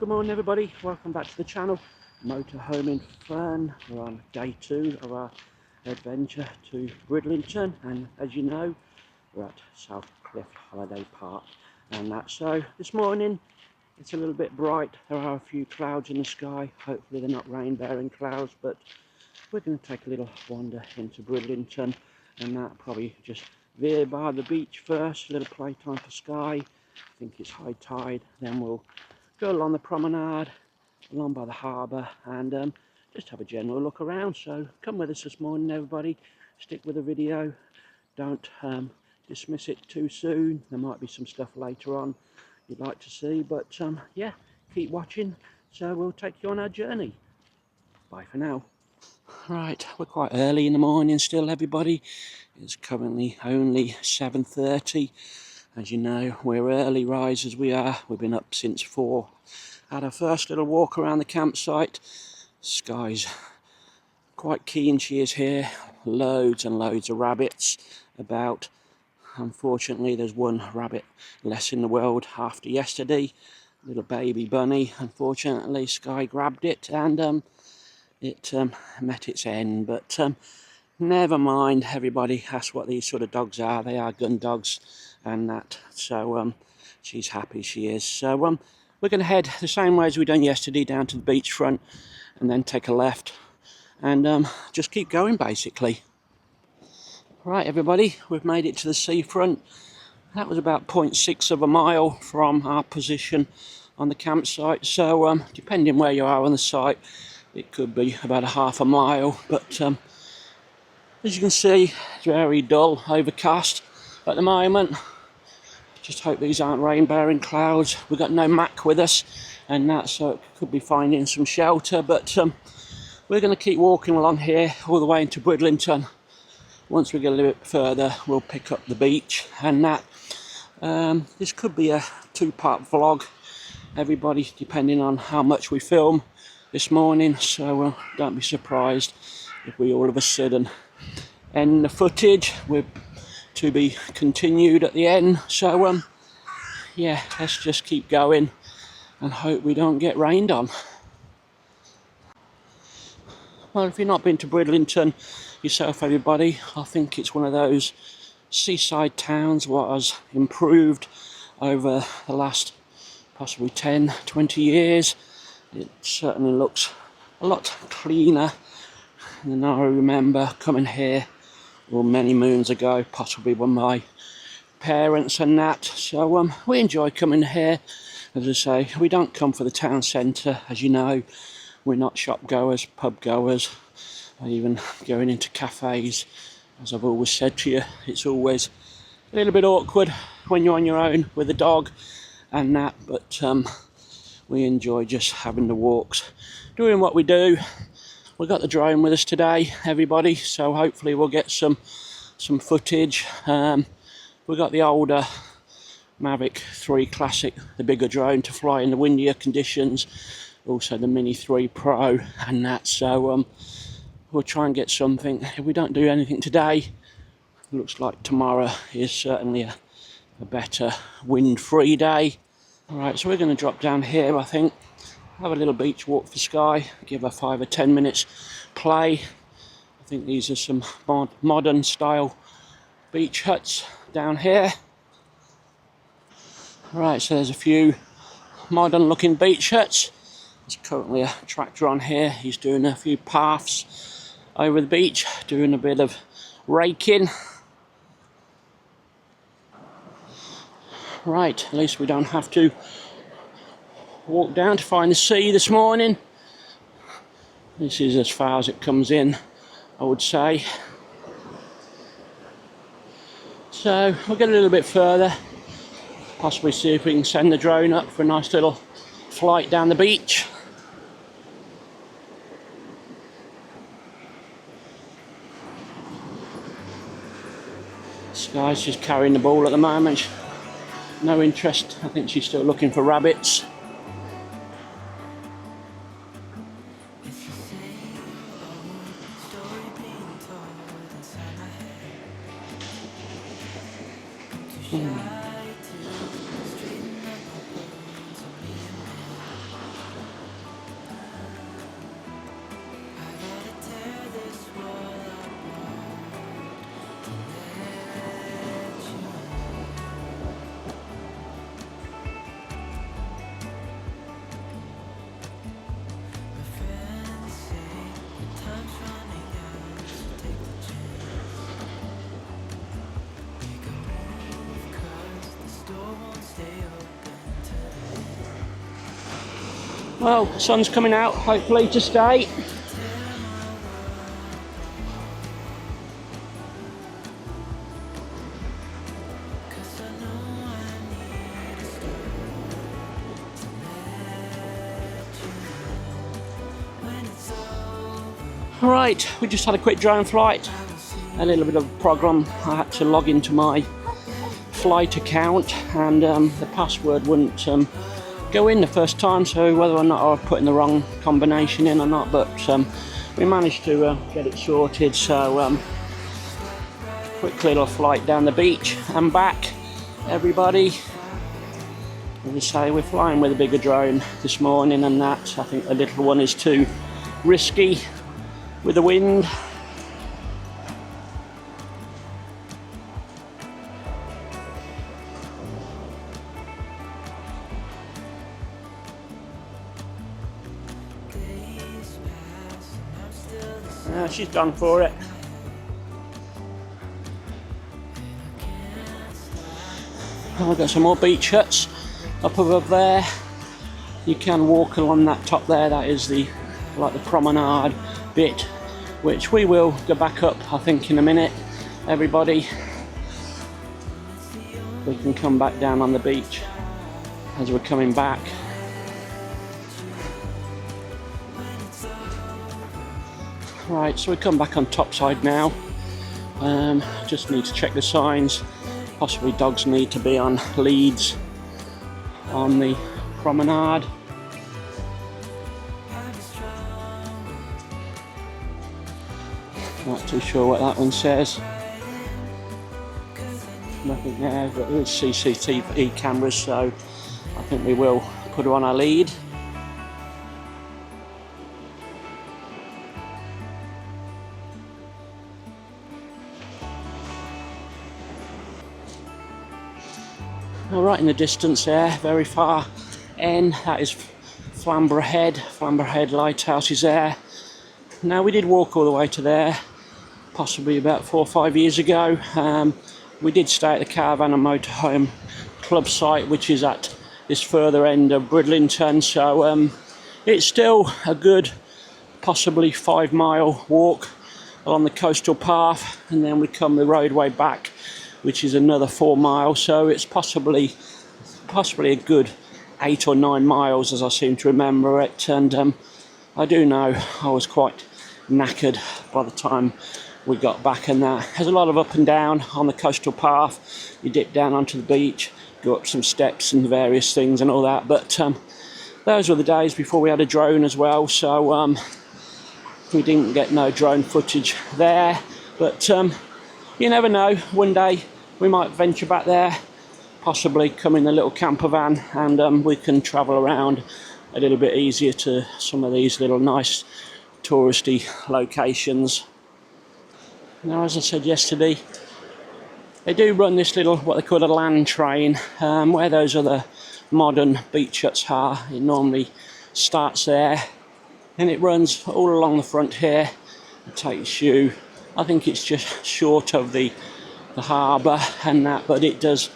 Good morning everybody, welcome back to the channel. Motorhome in Fern. We're on day 2 of our adventure to Bridlington, and as you know we're at South Cliff Holiday Park and that. So this morning it's a little bit bright, there are a few clouds in the sky, hopefully they're not rain bearing clouds, but we're going to take a little wander into Bridlington and that, probably just veer by the beach first, a little playtime for Skye. I think it's high tide, then we'll go along the promenade, along by the harbour, and just have a general look around. So come with us this morning everybody, stick with the video, don't dismiss it too soon. There might be some stuff later on you'd like to see, but yeah, keep watching, so we'll take you on our journey. Bye for now. Right, we're quite early in the morning still everybody. It's currently only 7:30. As you know, we're early risers, we are. We've been up since 4. Had our first little walk around the campsite. Skye's quite keen, she is here. Loads and loads of rabbits about. Unfortunately, there's one rabbit less in the world after yesterday. Little baby bunny. Unfortunately, Skye grabbed it and it met its end. But never mind, everybody. That's what these sort of dogs are. They are gun dogs and that. So she's happy, she is. So we're going to head the same way as we done yesterday, down to the beachfront and then take a left and just keep going basically. Right everybody, we've made it to the seafront. That was about 0.6 of a mile from our position on the campsite. So depending where you are on the site, it could be about a half a mile. But as you can see, it's very dull, overcast at the moment. Just hope these aren't rain-bearing clouds. We've got no Mac with us and that, so it could be finding some shelter. But we're going to keep walking along here all the way into Bridlington. Once we get a little bit further, we'll pick up the beach and that. This could be a 2-part vlog, everybody, depending on how much we film this morning. So don't be surprised if we all of a sudden end the footage. We're to be continued at the end. So yeah, let's just keep going and hope we don't get rained on. Well, if you've not been to Bridlington yourself everybody, I think it's one of those seaside towns what has improved over the last possibly 10-20 years. It certainly looks a lot cleaner than I remember coming here, well, many moons ago, possibly with my parents and that. So we enjoy coming here. As I say, we don't come for the town centre, as you know. We're not shop goers, pub goers, or even going into cafes. As I've always said to you, it's always a little bit awkward when you're on your own with a dog and that, but we enjoy just having the walks, doing what we do. We've got the drone with us today, everybody, so hopefully we'll get some footage. We've got the older Mavic 3 Classic, the bigger drone to fly in the windier conditions, also the Mini 3 Pro and that, so we'll try and get something. If we don't do anything today, it looks like tomorrow is certainly a better wind-free day. Alright, so we're going to drop down here, I think. Have a little beach walk for Skye, give her 5 or 10 minutes play. I think these are some modern style beach huts down here. Right, so there's a few modern looking beach huts. There's currently a tractor on here, he's doing a few paths over the beach, doing a bit of raking. Right, at least we don't have to walk down to find the sea this morning. This is as far as it comes in, I would say. So we'll get a little bit further, possibly see if we can send the drone up for a nice little flight down the beach. Skye's just carrying the ball at the moment. No interest, I think she's still looking for rabbits. Well, the sun's coming out, hopefully to stay. Right, we just had a quick drone flight, a little bit of a program. I had to log into my flight account and the password wouldn't go in the first time, so whether or not I was putting the wrong combination in or not, but we managed to get it sorted. So quick little flight down the beach and back, everybody. As I say, we're flying with a bigger drone this morning, and that I think the little one is too risky with the wind. She's gone for it. I've got some more beach huts up above there. You can walk along that top there. That is the promenade bit, which we will go back up, I think, in a minute. Everybody, we can come back down on the beach as we're coming back. Right, so we come back on top side now. Just need to check the signs. Possibly dogs need to be on leads on the promenade. Not too sure what that one says. Nothing there, but there's CCTV cameras, so I think we will put her on our lead. All right, in the distance there, very far in, that is Flamborough Head Lighthouse is there. Now, we did walk all the way to there, possibly about 4 or 5 years ago. We did stay at the Caravan and Motorhome Club site, which is at this further end of Bridlington, so it's still a good, possibly 5-mile walk along the coastal path, and then we come the roadway back, which is another 4 miles, so it's possibly a good 8 or 9 miles, as I seem to remember it. And I do know I was quite knackered by the time we got back, and that there's a lot of up and down on the coastal path. You dip down onto the beach, go up some steps and various things and all that, but those were the days before we had a drone as well, so we didn't get no drone footage there, but you never know, one day we might venture back there, possibly come in a little camper van, and we can travel around a little bit easier to some of these little nice touristy locations. Now, as I said yesterday, they do run this little, what they call a land train, where those other modern beach huts are. It normally starts there and it runs all along the front here. It takes you, I think it's just short of the harbour and that, but it does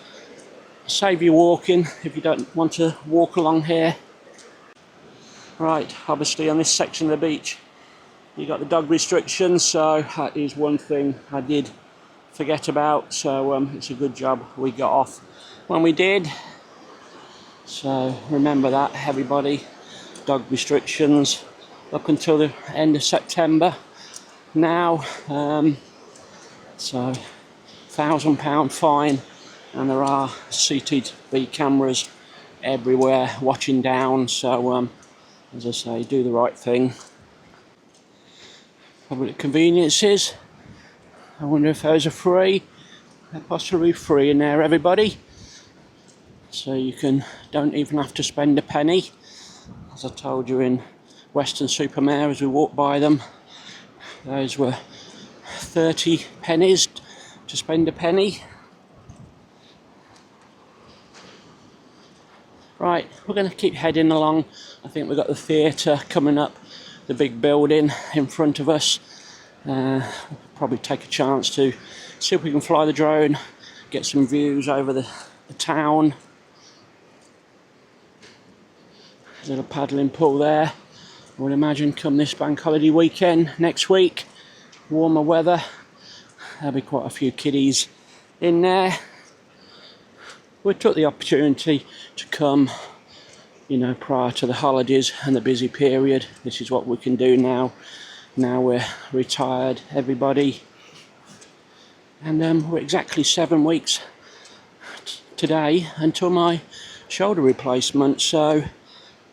save you walking if you don't want to walk along here. Right, obviously on this section of the beach you got the dog restrictions, so that is one thing I did forget about, so it's a good job we got off when we did. So remember that, everybody, dog restrictions up until the end of September now. So £1,000 fine, and there are CCTV cameras everywhere watching down, so as I say, do the right thing. Public conveniences, I wonder if those are free. They're possibly free in there, everybody, so you don't even have to spend a penny. As I told you in Weston-super-Mare as we walked by them, those were 30 pennies to spend a penny. Right, we're going to keep heading along. I think we've got the theatre coming up, the big building in front of us. Probably take a chance to see if we can fly the drone, get some views over the town. There's a little paddling pool there. I would imagine come this bank holiday weekend next week, warmer weather, there'll be quite a few kiddies in there. We took the opportunity to come, you know, prior to the holidays and the busy period. This is what we can do now. Now we're retired, everybody. And we're exactly 7 weeks today until my shoulder replacement. So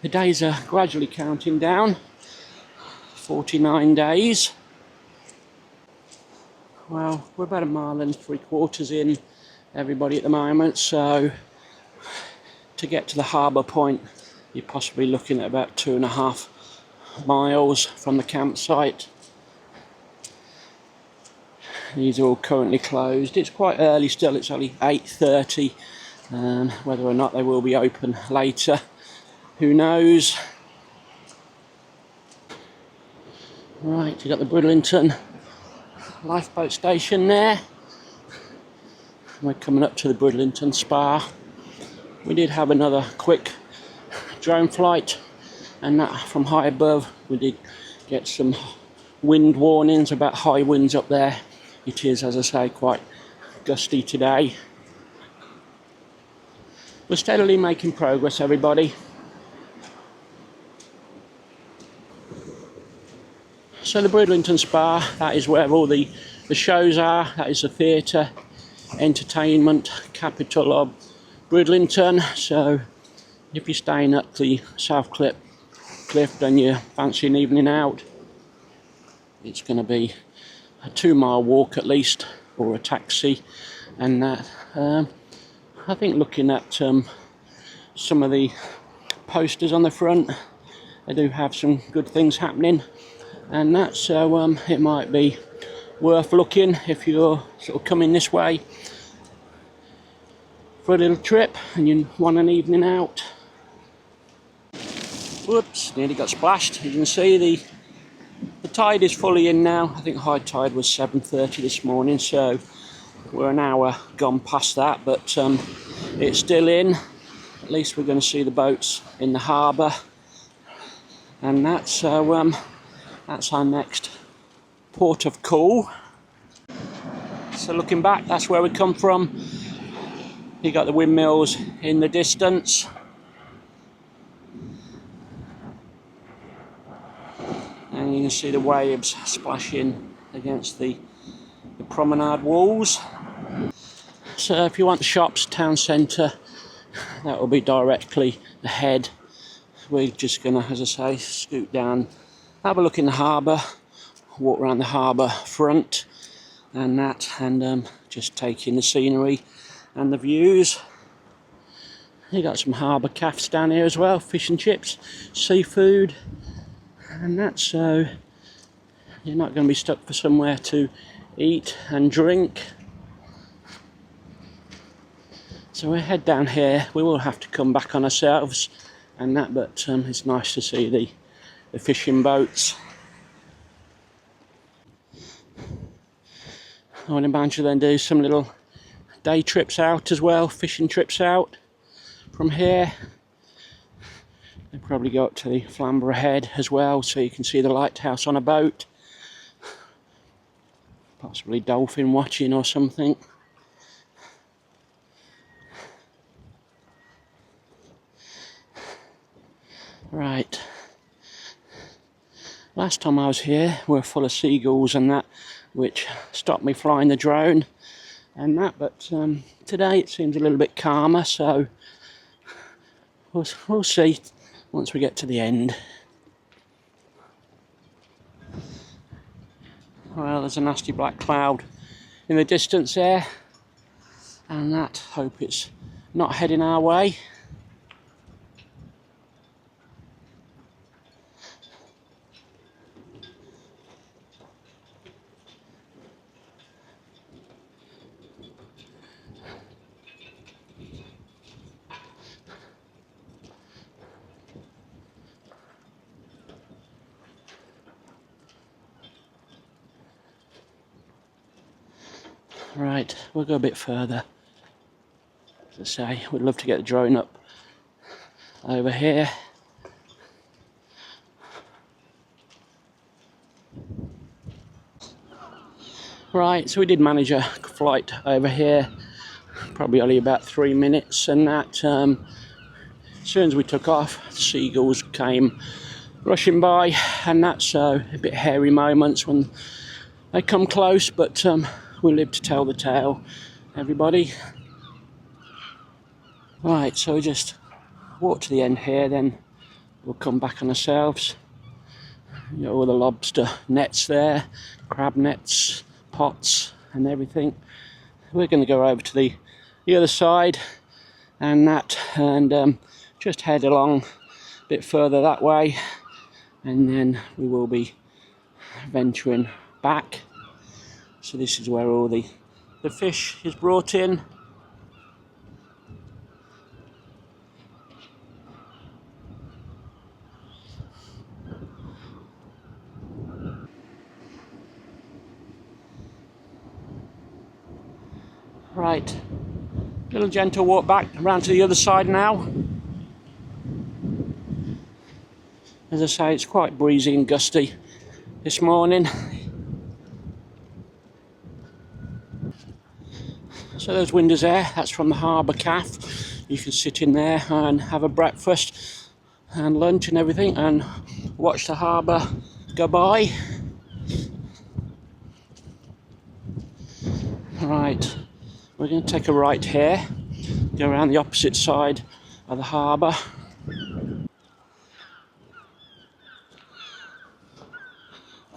the days are gradually counting down. 49 days. Well, we're about 1.75 miles in, everybody, at the moment, so to get to the harbour point you're possibly looking at about 2.5 miles from the campsite. These are all currently closed. It's quite early still, it's only 8:30. Whether or not they will be open later, who knows. Right, you've got the Bridlington lifeboat station there. We're coming up to the Bridlington Spa. We did have another quick drone flight, and that from high above we did get some wind warnings about high winds up there. It is, as I say, quite gusty today. We're steadily making progress, everybody. So the Bridlington Spa, that is where all the shows are. That is the theatre, entertainment capital of Bridlington. So if you're staying at the South Cliff and you fancy an evening out, it's going to be a 2-mile walk at least, or a taxi. And that, I think, looking at some of the posters on the front, they do have some good things happening. And that, so it might be worth looking if you're sort of coming this way for a little trip and you want an evening out. Whoops, nearly got splashed. You can see the tide is fully in now. I think high tide was 7:30 this morning, so we're an hour gone past that, but it's still in. At least we're going to see the boats in the harbour, and that's our next port of call. So looking back, that's where we come from. You got the windmills in the distance. And you can see the waves splashing against the promenade walls. So if you want the shops, town centre, that will be directly ahead. We're just going to, as I say, scoot down, have a look in the harbour, walk around the harbour front and that, and just take in the scenery and the views. You got some harbour cafes down here as well, fish and chips, seafood, and that, so you're not going to be stuck for somewhere to eat and drink. So we'll head down here. We will have to come back on ourselves and that, but it's nice to see the fishing boats. I would imagine then do some little day trips out as well, fishing trips out from here. They probably go up to the Flamborough Head as well, so you can see the lighthouse on a boat. Possibly dolphin watching or something. Right. Last time I was here, we were full of seagulls and that, which stopped me flying the drone and that, but today it seems a little bit calmer, so we'll see once we get to the end. Well, there's a nasty black cloud in the distance there, and that, hope it's not heading our way. Right, we'll go a bit further. As I say, we'd love to get the drone up over here. Right, so we did manage a flight over here, probably only about 3 minutes, and that as soon as we took off, the seagulls came rushing by, and that's a bit hairy moments when they come close, but we'll live to tell the tale, everybody. Right, so we just walk to the end here, then we'll come back on ourselves. You know, all the lobster nets there, crab nets, pots and everything. We're going to go over to the other side and just head along a bit further that way, and then we will be venturing back. So this is where all the fish is brought in. Right, little gentle walk back around to the other side now. As I say, it's quite breezy and gusty this morning. So those windows there, that's from the harbour cafe. You can sit in there and have a breakfast and lunch and everything and watch the harbour go by. Right, we're going to take a right here, go around the opposite side of the harbour.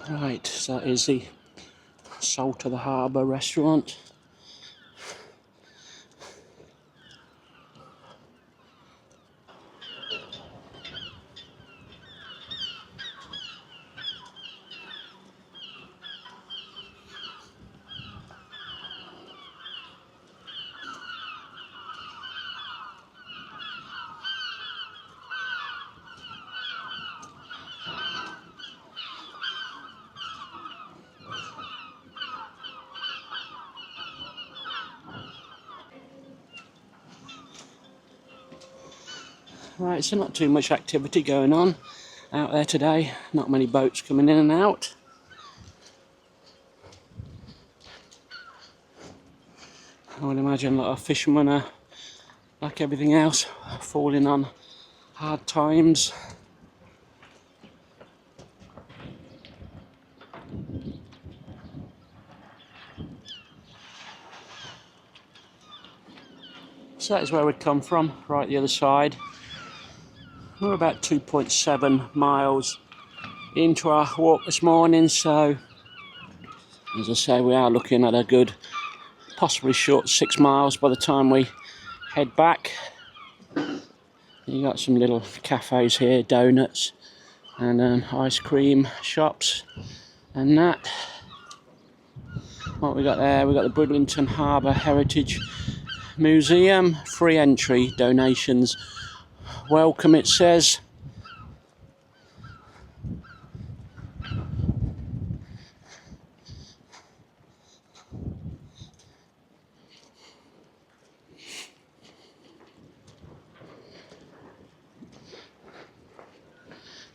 Right, so that is the Salt of the Harbour restaurant. Right, so not too much activity going on out there today. Not many boats coming in and out. I would imagine a lot of fishermen are, like everything else, falling on hard times. So that is where we'd come from, right the other side. We're about 2.7 miles into our walk this morning, so as I say, we are looking at a good, possibly short 6 miles by the time we head back. You got some little cafes here, donuts and ice cream shops and that. What we got there, we got the Bridlington Harbour Heritage Museum, free entry, donations welcome, it says.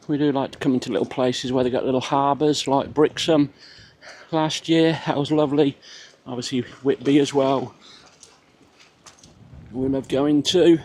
We do like to come into little places where they've got little harbours, like Brixham last year, that was lovely. Obviously Whitby as well, we love going to.